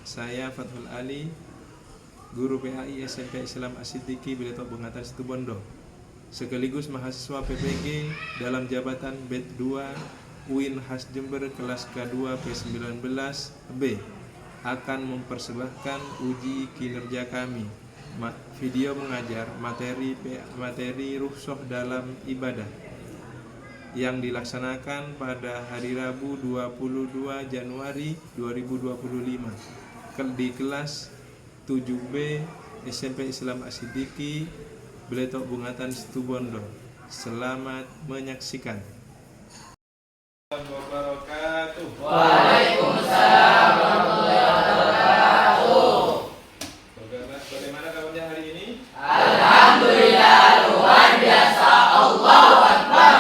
Saya Fathul Ali, guru PAI SMP Islam As-Siddiqi Beletok Bungatan Situbondo, sekaligus mahasiswa PPG dalam jabatan BED 2 UIN Khas Jember kelas K2 P19B akan mempersembahkan uji kinerja kami, video mengajar materi rukhsah dalam ibadah yang dilaksanakan pada hari Rabu 22 Januari 2025 di kelas 7B SMP Islam As-Siddiqi Beletok Bungatan Situbondo. Selamat menyaksikan. Waalaikumsalam warahmatullahi wabarakatuh. Bagaimana kabarnya hari ini? Alhamdulillah, luar biasa. Allahu Akbar.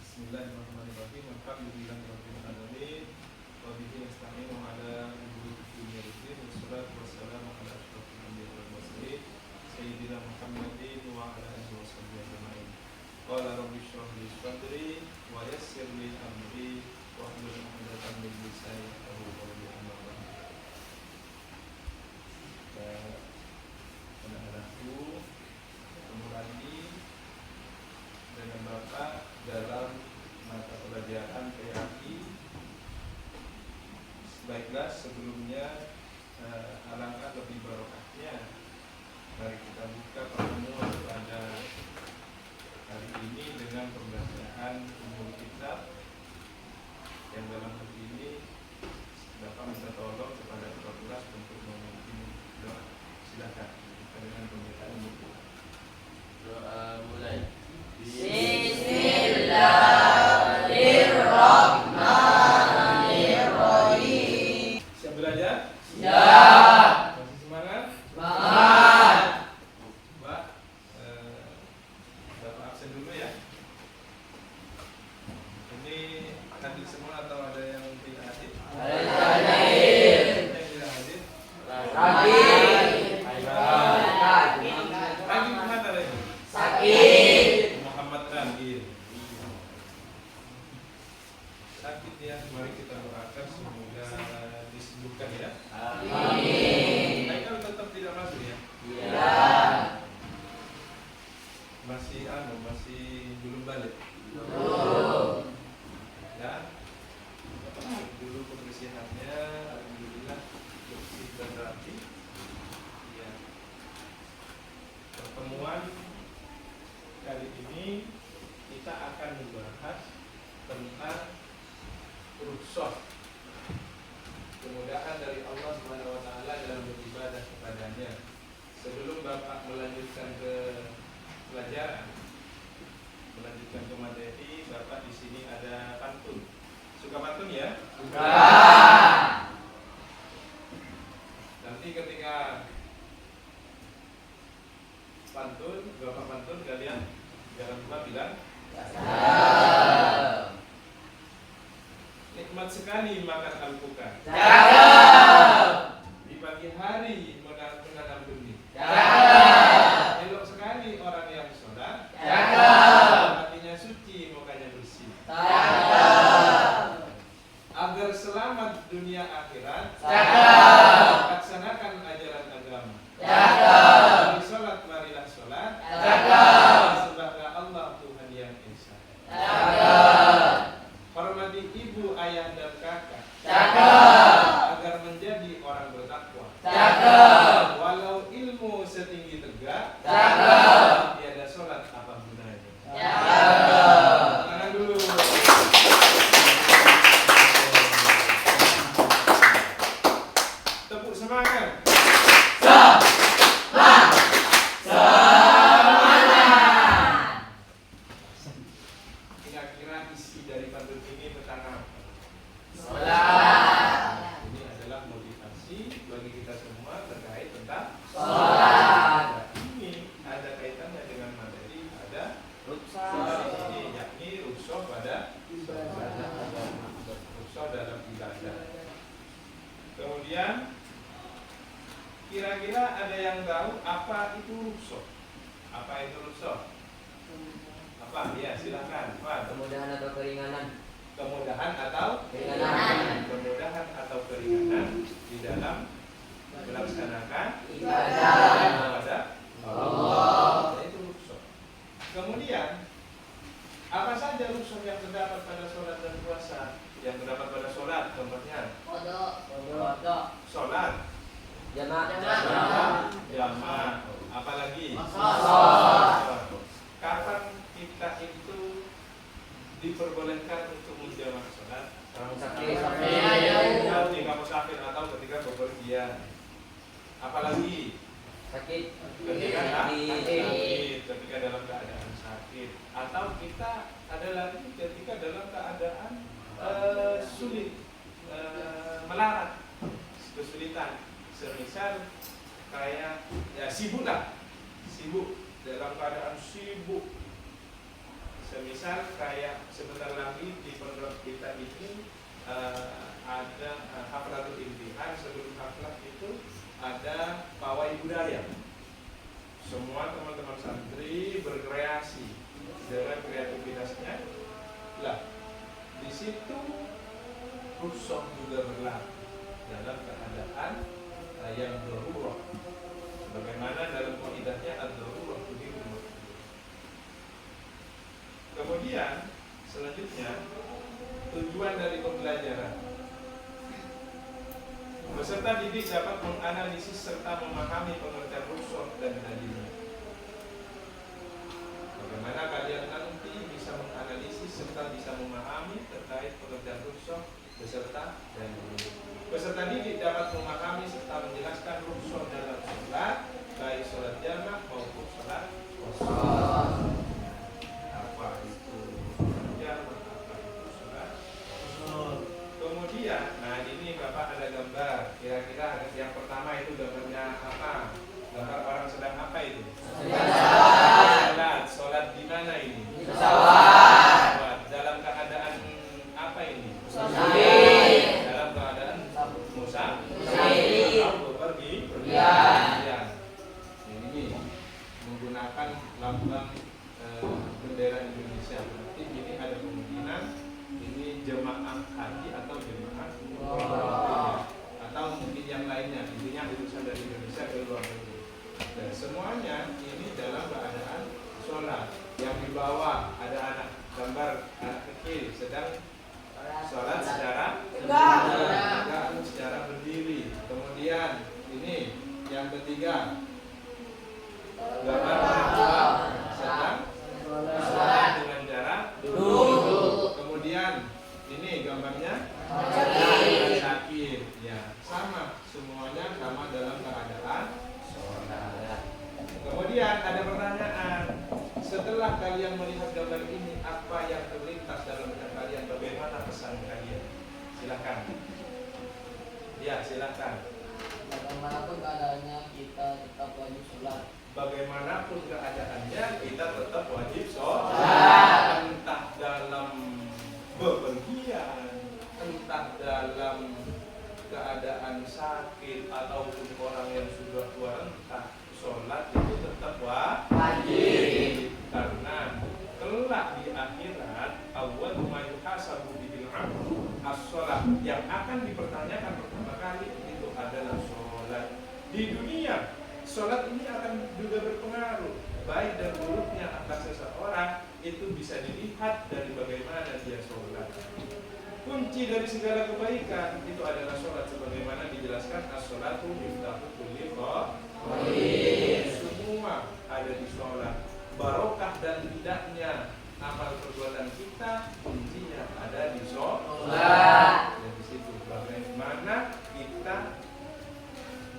Bismillahirrahmanirrahim. Alhamdulillahirabbil alamin. Wa bihi nasta'inu ala umuri dunya waddin. Wassalatu wassalamu ala asyrofil anbiya'i wal mursalin sayyidina Muhammadin wa ala alihi washabbihi ajma'in. Qala rabbi shrah li sadri wa yassir li amri wahlul 'uqdatam min lisani yafqahu qawli. Amma ba'du. Anak-anakku, ketemu lagi dengan Bapak dalam mata pelajaran PAI. Baiklah, sebelumnya alangkah lebih barokahnya mari kita buka pertemuan pada hari ini dengan pembacaan umum kitab yang dalam hal ini Bapak minta tolong kepada Bapak kelas untuk memimpin doa. Silakan kita dengan pembacaan umum kitab. Doa mulai. Bismillahirrahmanirrahim. Siap belajar? Ya. Masih semangat? Semangat. Mbak, Bapak absen dulu ya. Ini hadir semua atau ada yang tidak hadir? Ada yang hadir. Yang tidak hadir? Sakit. Ragil mana lagi? Sakit. Muhammad Ragil. Sakit ya, mari kita doakan semoga disembuhkan ya. Amin. Haikal tetap tidak masuk ya? Ya. Masih belum balik. Belum. Ya. Dulu kebersihannya alhamdulillah bersih dan rapi. Ya. Pertemuan kali ini kita akan membahas tentang rukhsah, kemudahan dari Allah Subhanahu wa taala dalam beribadah kepadanya. Sebelum Bapak melanjutkan ke pelajaran, melanjutkan ke materi, Bapak di sini ada pantun. Suka pantun ya? Suka. Nanti ketika pantun, Bapak pantun, kalian jangan lupa bilang Cakep. nikmat sekali makan alpukat. Cakep. Di pagi hari menanam benih. Cakep. Elok sekali orang yang sholat. Cakep. Hatinya suci, mukanya bersih. Cakep. Agar selamat dunia akhirat. Cakep. Laksanakan ajaran agama. Cakep. Mari sholat, marilah sholat. Cakep. Sembahlah Allah Tuhan yang esa. Cakep. Hormati ibu, ayah dan kakak. Cakep. Agar menjadi orang bertakwa. Cakep. Walau ilmu setinggi tegak. Cakep. Tiada sholat apa gunanya. Cakep. Tangan dulu. Tepuk semangat. Kira-kira isi dari pantun ini tentang apa? Sholat. Ini adalah motivasi bagi kita semua terkait tentang Sholat. Nah, ini ada kaitannya dengan materi ada Rukhsah. di sini, yakni rukhsah pada ibadah agama, rukhsah dalam ibadah. Kemudian kira-kira ada yang tahu apa itu rukhsah? Apa itu rukhsah? Apa? Ya, silakan. Pak. Kemudahan atau keringanan. Kemudahan atau Keringanan. kemudahan atau keringanan Kemudian apa saja rukshoh yang terdapat pada sholat dan puasa? Yang terdapat pada sholat, contohnya sholat, jamaah, apalagi kapan kita itu diperbolehkan untuk menjamaah sholat? Ketika musafir atau ketika bepergian. Apalagi ketika sakit, ketika dalam keadaan sakit, atau kita ada lagi ketika dalam keadaan sulit, melarat, kesulitan, semisal kayak ya sibuk dalam keadaan sibuk, semisal kayak sebentar lagi di pondok kita ini ada haflatul imtihan. Sebelum haflah itu ada pawai budaya. Semua teman-teman santri berkreasi dengan kreativitasnya. Lah, di situ rukshoh juga berlaku dalam keadaan yang darurat. Bagaimana dalam kaidahnya ad-darurah tubihu mahdzur. Kemudian selanjutnya tujuan dari pembelajaran. Peserta didik dapat menganalisis serta memahami pengertian rukshoh dan dalilnya. Bagaimana kalian nanti bisa menganalisis serta bisa memahami terkait pengertian rukshoh beserta dalilnya. Peserta didik dapat memahami serta menjelaskan rukshoh dalam sholat, baik sholat jamaah maupun sholat kosong. Apa itu jamaah, apa itu sholat kosong. Kemudian, nah ini Bapak ada gambar. Kira-kira yang pertama itu gambarnya apa? Gambar orang sedang apa itu? Sholat di mana ini? Pesawat. Dalam keadaan apa ini? Dalam keadaan musafir. Pergi. Ini menggunakan lambang bendera Indonesia. Berarti ini ada kemungkinan ini jemaah haji atau jemaah umroh, atau mungkin yang lainnya. Intinya utusan dari Indonesia ke luar negeri. Dan semuanya ini dalam keadaan sholat. Yang di bawah ada anak, gambar anak kecil sedang sholat secara tegak, secara berdiri. Kemudian ini yang ketiga, gambar orang tua sedang sholat dengan jarak duduk. Kemudian ini gambarnya sakit. Ya, sama, semuanya sama dalam keadaan sholat. Kemudian ada pertanyaan. Setelah kalian melihat gambar ini, apa yang terlintas dalam benak kalian? Bagaimana pesan kalian? Silakan. Ya, silakan. Bagaimanapun keadaannya kita tetap wajib sholat. Bagaimanapun keadaannya kita tetap wajib sholat. Entah dalam bepergian, entah dalam keadaan sakit ataupun orang yang sudah tua renta, sholat itu tetap wajib. Karena kelak di akhirat awal ma yuhasabu bil 'abd as-shalah, yang akan dipertanyakan pertama kali itu adalah sholat. Di dunia sholat ini akan juga berpengaruh baik dan buruknya atas seseorang itu bisa dilihat dari bagaimana dia sholat. Kunci dari segala kebaikan itu adalah sholat, sebagaimana dijelaskan as-sholatu miftahu kulli khair. Semua ada di sholat. Barokah dan tidaknya amal perbuatan kita kuncinya ada di sholat. Di situ bagaimana kita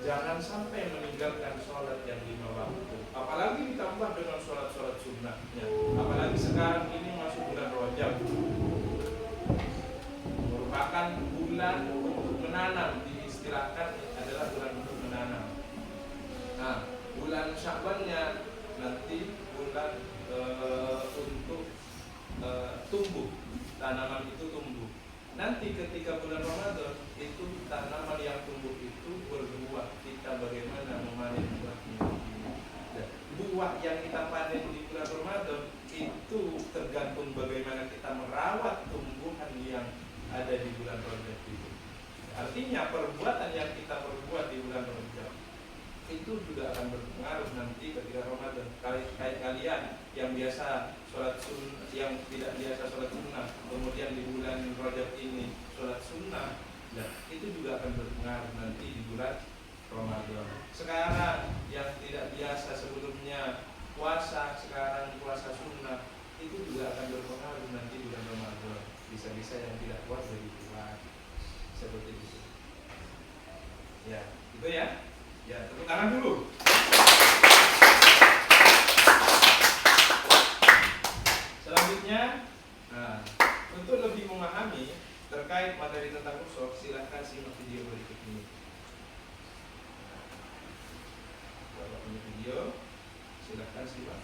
jangan sampai meninggalkan sholat yang 5 waktu. Apalagi ditambah dengan sholat-sholat sunnahnya. Apalagi sekarang ini masuk bulan Rajab, merupakan bulan untuk menanam. Diistilahkan adalah bulan untuk menanam. Nah, bulan Sya'bannya nanti bulan untuk tumbuh, tanaman itu tumbuh. Nanti ketika bulan Ramadan itu tanaman yang tumbuh itu berbuah. Kita bagaimana memanen buahnya? Buah yang kita panen di bulan Ramadan itu tergantung bagaimana kita merawat tumbuhan yang ada di bulan Rajab itu. Artinya perbuatan yang kita perbuat di bulan Rajab itu juga akan berpengaruh nanti ketika Ramadan. Kayak kalian yang biasa sholat sunnah, yang tidak biasa sholat sunnah, kemudian di bulan Rajab ini sholat sunnah, nah, itu juga akan berpengaruh nanti di bulan Ramadan. Sekarang yang tidak biasa sebelumnya puasa, sekarang puasa sunnah, itu juga akan berpengaruh nanti bulan Ramadan. Bisa-bisa yang tidak kuat jadi kuat, seperti itu. Ya, itu ya. Ya, tepuk tangan dulu. Selanjutnya, untuk lebih memahami terkait materi tentang khusyuk, silahkan simak video berikut ini. Kalau ini video, silahkan simak.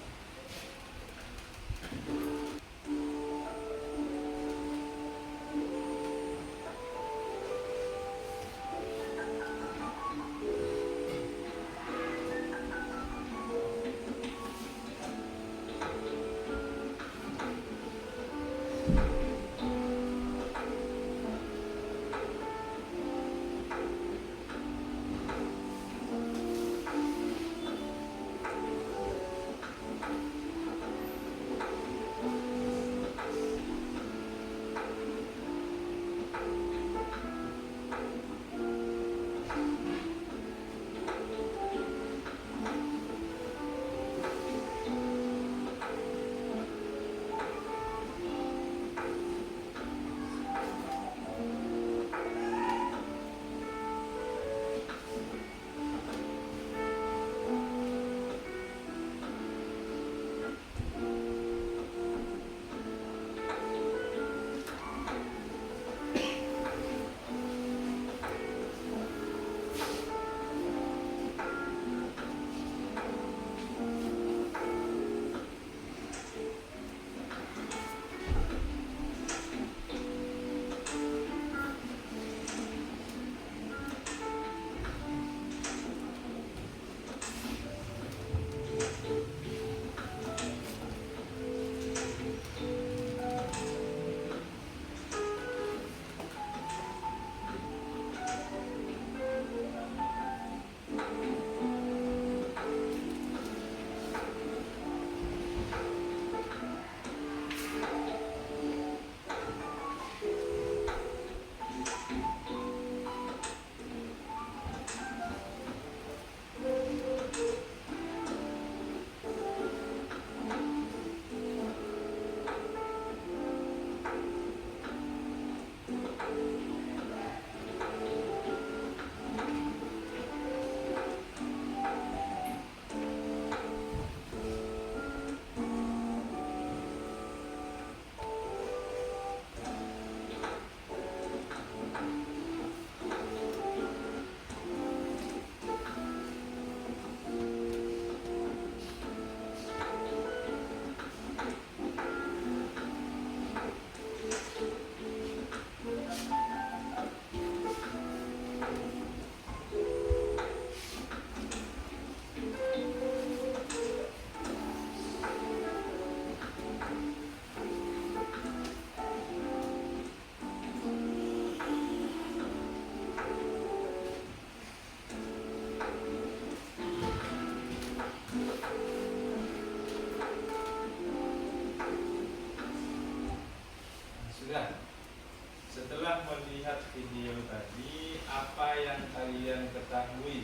Setelah melihat video tadi, apa yang kalian ketahui?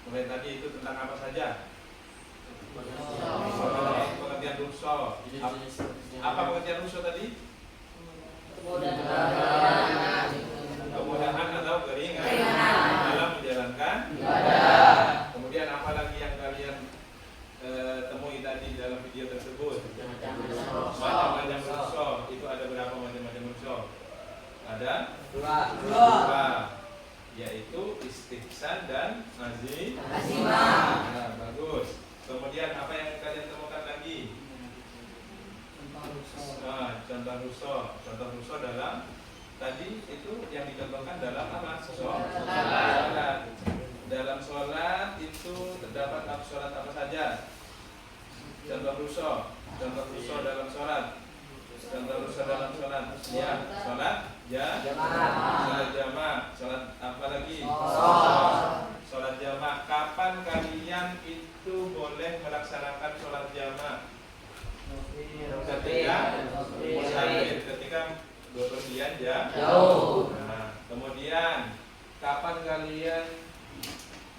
Mulai tadi itu tentang apa saja? Pengertian rukshoh. Apa pengertian rukshoh tadi? Kemudahan atau keringan dalam menjalankan ibadah. Kemudian apa lagi yang kalian temui tadi dalam video tersebut? Macam-macam rukshoh. Itu ada berapa macam-macam rukshoh? Ada dua, yaitu istihsan dan azimah. Nah, bagus. Kemudian apa yang kalian temukan lagi? Contoh rukshoh dalam tadi itu yang dicontohkan dalam apa? Sholat. Dalam sholat itu terdapat sholat apa saja? Contoh rukshoh dalam sholat. Contoh rukshoh dalam sholat. Ya, sholat jamaah. Sholat apa lagi? Sholat jamaah. Kapan kalian itu boleh melaksanakan sholat jamaah? Ketika bepergian jauh. Nah, kemudian kapan kalian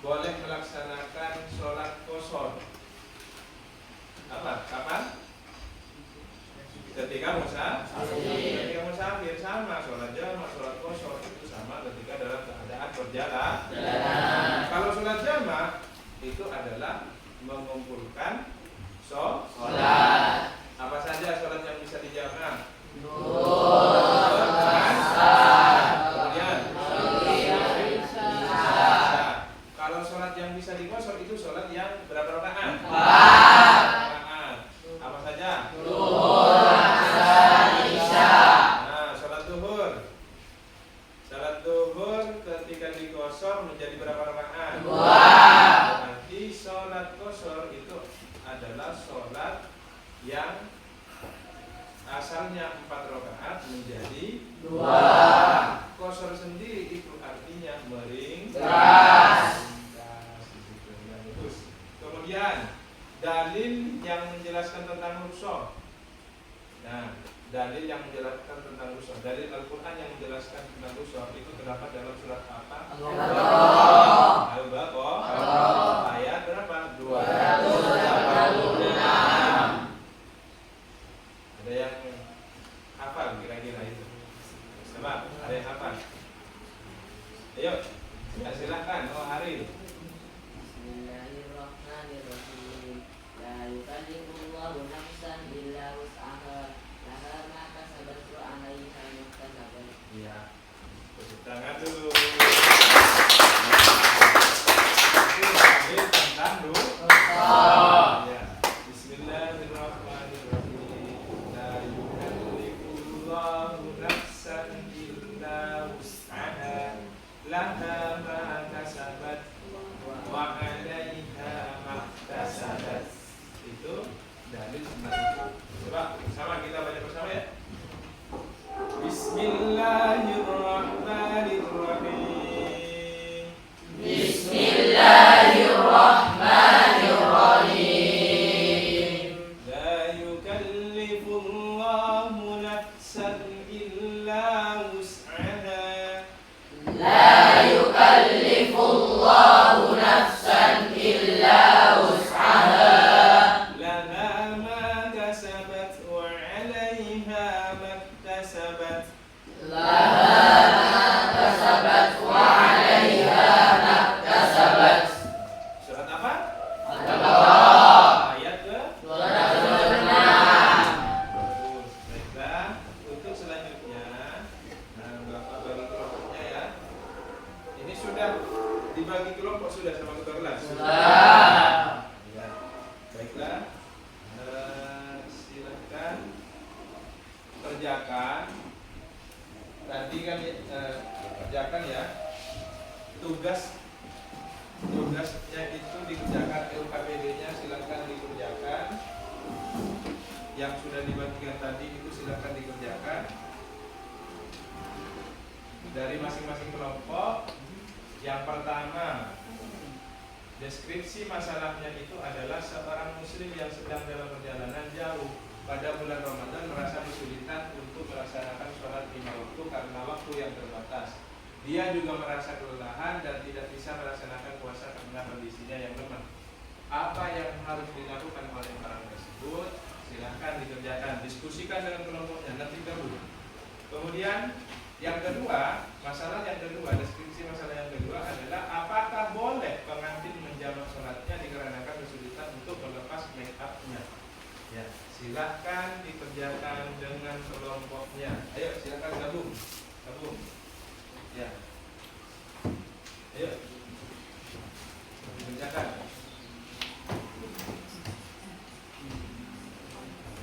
boleh melaksanakan sholat qashar? Apa? Kapan? Ketika musafir sama sholat jamaah, sholat qashar itu sama ketika dalam keadaan berjalan. Kalau sholat jamaah itu adalah mengumpulkan sholat. Apa saja sholat yang bisa dijamaah? Kemudian kalau sholat yang bisa diqashar itu sholat yang berapa rakaat? 4 rakaat. Apa saja? Sholat duhur ketika diqashar menjadi berapa rakaat? 2. Berarti sholat qashar itu adalah sholat yang asalnya 4 rakaat menjadi 2. Qashar sendiri itu artinya meringkas. Kemudian dalil yang menjelaskan tentang rukhsah. Nah, dalil yang menjelaskan tentang rukhsah, dalil Al-Quran yang menjelaskan tentang rukhsah itu terdapat dalam surat apa? Al-Baqarah ayat berapa? 286. Ada yang hafal kira-kira itu? Coba, ada yang hafal? Ayo, ya silahkan. Oh, Ari. Bismillahirrahmanirrahim. La yukallifullahu nafsan illa wus'aha. Laha ma kasabat wa 'alaiha ma iktasabat. Iya. Tepuk tangan dulu. Itu tentang ya. Bismillahirrahmanirrahim. La yukallifullahu nafsan illa wus'aha. Laha ma kasabat wa 'alaiha ma iktasabat. Itu dalil tentang itu. Coba sama kita baca bersama ya. Bismillahirrahmanirrahim. Bismillahirrahmanirrahim. La yukallifullahu nafsan illa wus'aha. La yukallifullahu nafsan illa wus'aha. Laha ma kasabat wa 'alaiha ma iktasabat. Laha ma kasabat wa 'alaiha ma iktasabat. Surat apa? Al-Baqarah Ayat ke? 226. Bagus. Baiklah, untuk selanjutnya, nah Bapak bagi kelompoknya ya. Ini sudah dibagi kelompok sudah sama ketua kelas. Ya. Baiklah. Silakan kerjakan. Tadi kan kerjakan ya. Tugasnya itu dikerjakan, LKPD-nya silakan dikerjakan. Yang sudah dibagikan tadi itu silakan dikerjakan. Dari masing-masing kelompok. Yang pertama, deskripsi masalahnya itu adalah seorang muslim yang sedang dalam perjalanan jauh pada bulan Ramadan merasa kesulitan untuk melaksanakan sholat 5 waktu karena waktu yang terbatas. Dia juga merasa kelelahan dan tidak bisa melaksanakan puasa karena kondisinya yang lemah. Apa yang harus dilakukan oleh orang tersebut? Silahkan dikerjakan, diskusikan dengan kelompoknya nanti dahulu. Kemudian yang kedua, masalah yang kedua, deskripsi masalah yang kedua adalah apakah boleh pengantin menjamak sholatnya dikarenakan kesulitan untuk melepas make up-nya. Ya, silahkan dikerjakan dengan kelompoknya. Ayo, silahkan gabung. Ya, ayo dikerjakan.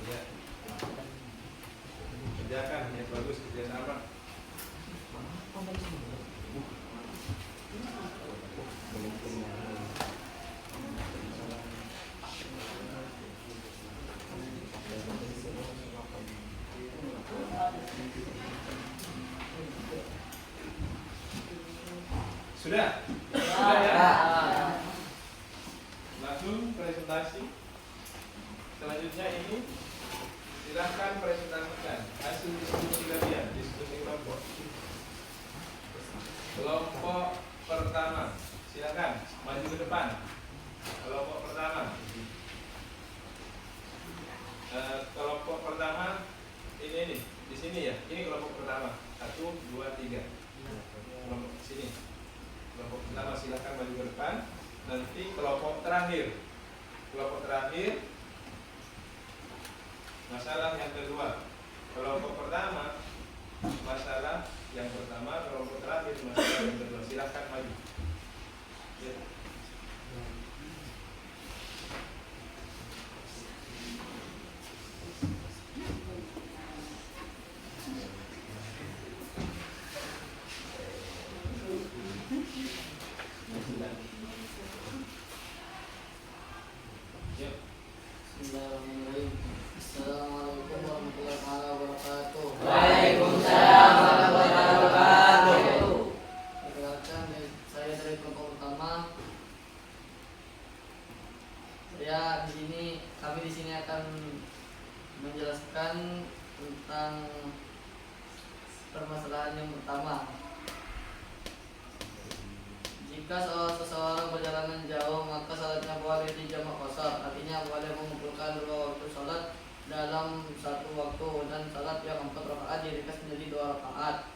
Ya, kerjakan ya, bagus kerjasama. Sudah? Sudah ya? Langsung presentasi. Selanjutnya ini silahkan presentasikan hasil diskusi kalian, diskusi kelompok. Kelompok pertama, silakan maju ke depan. Kelompok pertama. Kelompok pertama ini di sini ya. Ini kelompok pertama. 1, 2, 3. Kelompok sini. Kelompok pertama silakan maju ke depan. Nanti kelompok terakhir. Kelompok terakhir. Masalah yang kedua. Kelompok pertama masalah yang pertama, kelompok terakhir masalah yang kedua. Silakan maju. Ya. Bismillahirrahmanirrahim. Assalamualaikum warahmatullahi wabarakatuh. Waalaikumsalam warahmatullahi wabarakatuh. Perkenalkan, saya dari kelompok pertama. Kami di sini akan menjelaskan tentang permasalahan yang pertama. Jika seseorang perjalanan jauh, maka salatnya boleh dijamak qashar, artinya boleh mengumpulkan dua waktu salat dalam satu waktu, dan salat yang 4 rakaat diringkas menjadi 2 rakaat.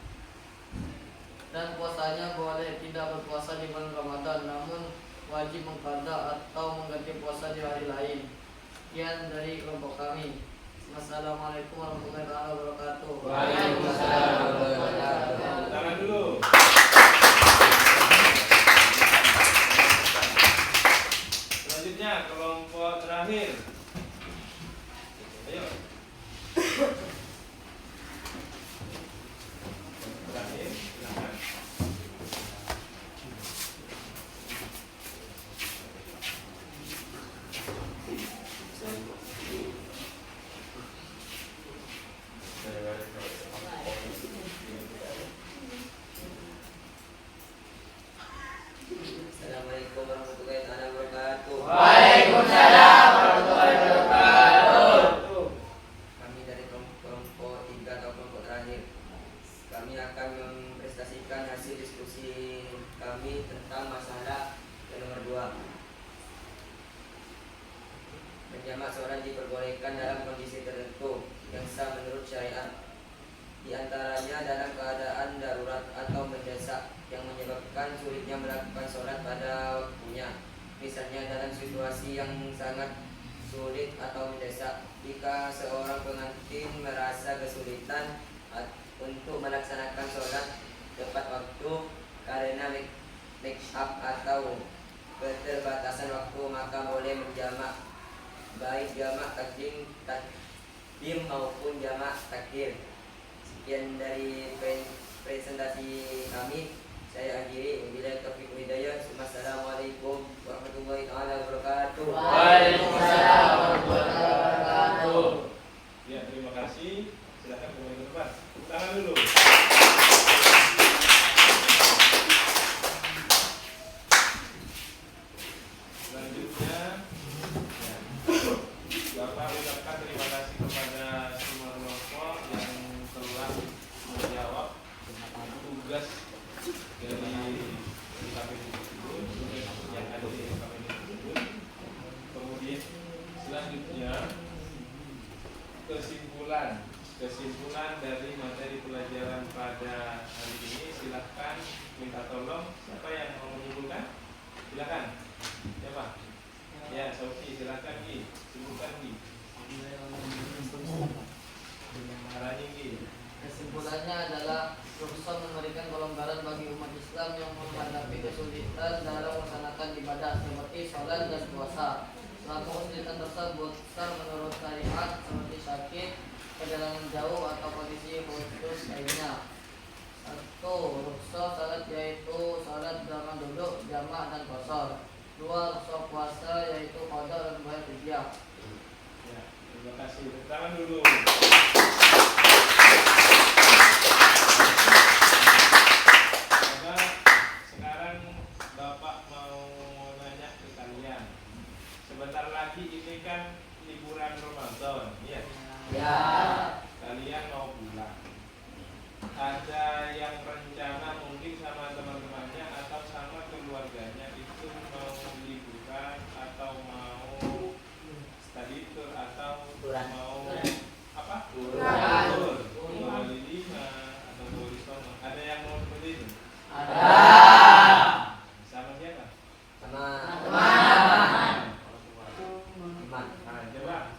Dan puasanya boleh tidak berpuasa di bulan Ramadan, namun wajib mengqada atau mengganti puasa di hari lain. Sekian dari kelompok kami. Wassalamualaikum warahmatullahi wabarakatuh. Waalaikumsalam warahmatullahi wabarakatuh. Tangan dulu. Selanjutnya kelompok terakhir. Ayo. Terakhir, silakan. Assalamualaikum warahmatullahi wabarakatuh. Waalaikumsalam warahmatullahi wabarakatuh. Kami dari kelompok 3 atau kelompok terakhir. Kami akan mempresentasikan hasil diskusi kami tentang masalah yang nomor 2. Menjamak sholat diperbolehkan dalam kondisi tertentu yang sah menurut syariat. Di antaranya dalam keadaan darurat atau mendesak yang menyebabkan sulitnya melakukan sholat pada waktunya. Misalnya dalam situasi yang sangat sulit atau mendesak, jika seorang pengantin merasa kesulitan untuk melaksanakan sholat tepat waktu karena make up atau keterbatasan waktu, maka boleh menjamak, baik jamak takdim maupun jamak takdir. Sekian dari presentasi kami. Saya akhiri. Wabillahi taufiq wal hidayah. Wassalamualaikum warahmatullahi wabarakatuh. Waalaikumsalam warahmatullahi wabarakatuh. Ya, terima kasih. Silakan kembali ke depan. Tangan dulu. Selanjutnya, Bapak ucapkan terima kasih kepada semua kelompok yang telah menjawab tugas dari KPD tersebut, yang ada di KPD tersebut. Kemudian selanjutnya kesimpulan dari materi pelajaran pada hari ini. Silahkan minta tolong siapa yang mau menyimpulkan. Silakan. Siapa? Ya, Sofi, silakan Gi. Simpulkan Gi. Arahnya Gi. Kesimpulannya adalah Rasulullah memberikan kelonggaran bagi umat Islam yang menghadapi kesulitan dalam melaksanakan ibadah seperti sholat dan puasa. Selama kesulitan tersebut besar menurut syariat seperti sakit, perjalanan jauh atau kondisi khusus lainnya. 1. Rukhsah salat yaitu salat zaman duduk, jamak dan qashar. 2. Rukhsah puasa yaitu qada dan bayar fidyah. Ya, terima kasih. Tepuk tangan dulu. Sekarang Bapak mau nanya ke kalian. Sebentar lagi kalian mau pulang. Ada yang rencana mungkin sama teman-temannya atau sama keluarganya itu mau liburan atau mau study tour atau mau apa? Tur. Bali 5 atau Bali Sono. Ada yang mau seperti itu? Ada. Sama siapa? Sama teman. Nah, coba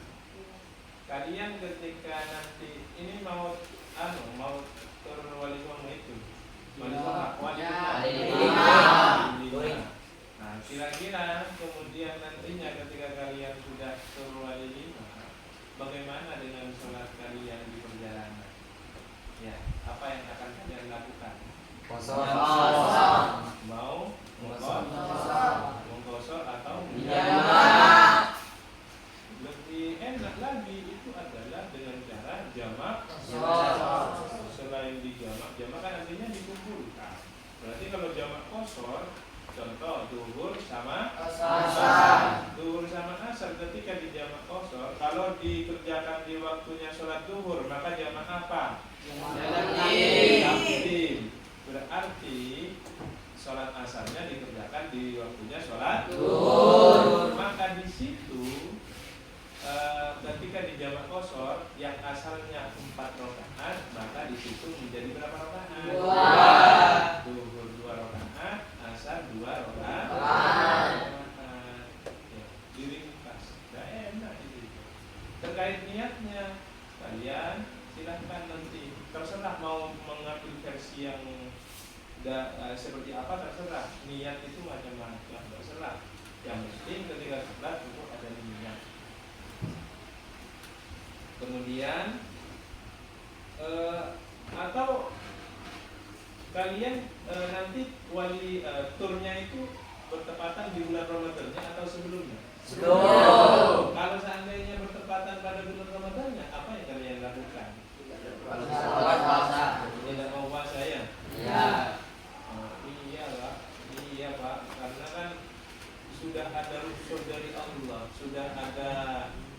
kalian ketika nanti ini mau tur Wali Songo itu. Wali Songo, Wali Songo. Nah, kira-kira kemudian nantinya ketika kalian sudah tur Wali 5, bagaimana dengan sholat kalian di perjalanan? Ya, apa yang akan kalian lakukan? Kosong. Mau mengkosor atau lebih enak lagi itu adalah dengan cara jamak. Selain di jamak kan artinya dikumpulkan. Berarti kalau jamak kosor, contoh duhur sama asar. Duhur sama asar ketika di jamak kosor, kalau dikerjakan di waktunya sholat duhur, maka jamak apa? Takdim. Berarti sholat asarnya dikerjakan di waktunya sholat duhur. Maka di situ ketika di jamak kosor yang asalnya 4 rakaat, maka di situ menjadi berapa rakaat? 2. Duhur 2 rakaat, asar 2 rakaat. Ya, diringkas. Nah, enak itu. Terkait niatnya, kalian silahkan nanti terserah mau mengambil versi yang seperti apa, terserah. Niat itu macam-macam, terserah. Yang penting ketika sholat itu ada niat. Kemudian atau kalian nanti wali turnya itu bertepatan di bulan Ramadannya atau sebelumnya? Sebelum. Kalau seandainya bertepatan pada bulan Ramadannya, apa yang kalian lakukan? Puasa. Tidak mau puasa ya? Iya. Iya Pak, karena kan sudah ada rukhsah dari Allah, sudah ada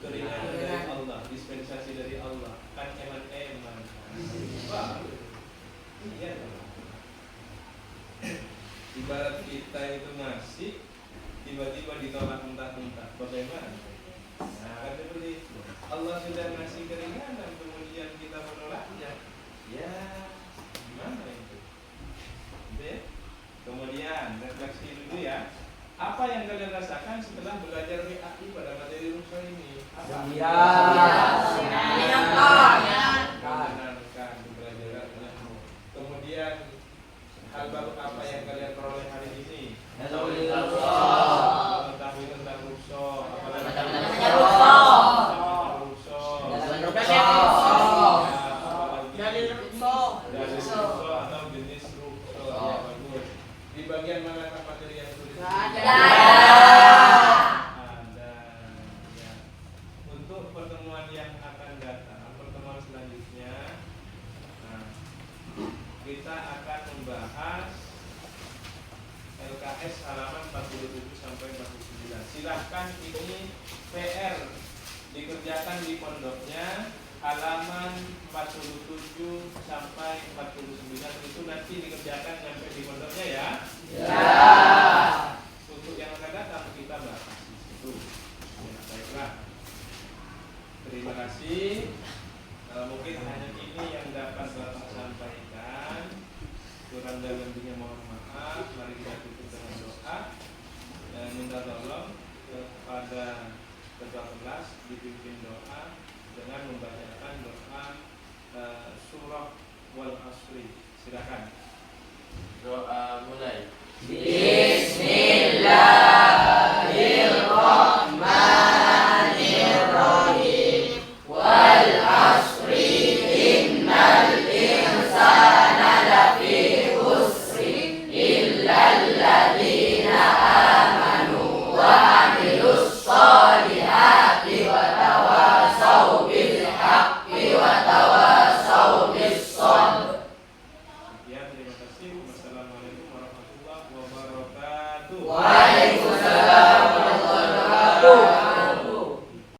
keringanan dari Allah, dispensasi dari Allah, kan eman-eman. Wah, iya. Ibarat kita itu ngasih, tiba-tiba ditolak mentah-mentah, bagaimana? Nah, kan seperti itu. Allah sudah ngasih keringanan, kemudian kita menolaknya. Ya, gimana itu? Oke. Kemudian refleksi dulu ya. Apa yang kalian rasakan setelah belajar WAI pada materi rukhsah ini? Apa? Menyenangkan belajar. Kemudian hal baru apa yang kalian peroleh hari ini? Mengetahui tentang rukhsah. Dari rukhsah atau jenis rukhsah. Bagus. Di bagian mana materi yang sulit? Ada. Ya. Untuk pertemuan yang akan datang, pertemuan selanjutnya, kita akan membahas LKS halaman 47 sampai 49. Silahkan ini PR dikerjakan di pondoknya halaman 47 sampai 49 itu nanti dikerjakan sampai di pondoknya ya. Ya. Untuk yang akan datang kita bahas di situ. Ya, baiklah. Terima kasih. Mungkin hanya ini yang dapat Bapak sampaikan. Kurang dan lebihnya mohon maaf. Mari kita tutup dengan doa. Minta tolong kepada ketua kelas dipimpin doa dengan membacakan doa surah wal asri. Silakan. Doa mulai. Bismillahirrahmanirrahim. Wal asri innal insana lafi khusri illal ladzina amanu wa amilus solihati wa tawasau bil haqqi wa tawasau bis sabr. Sekian, terima kasih. Wassalamualaikum warahmatullahi wabarakatuh.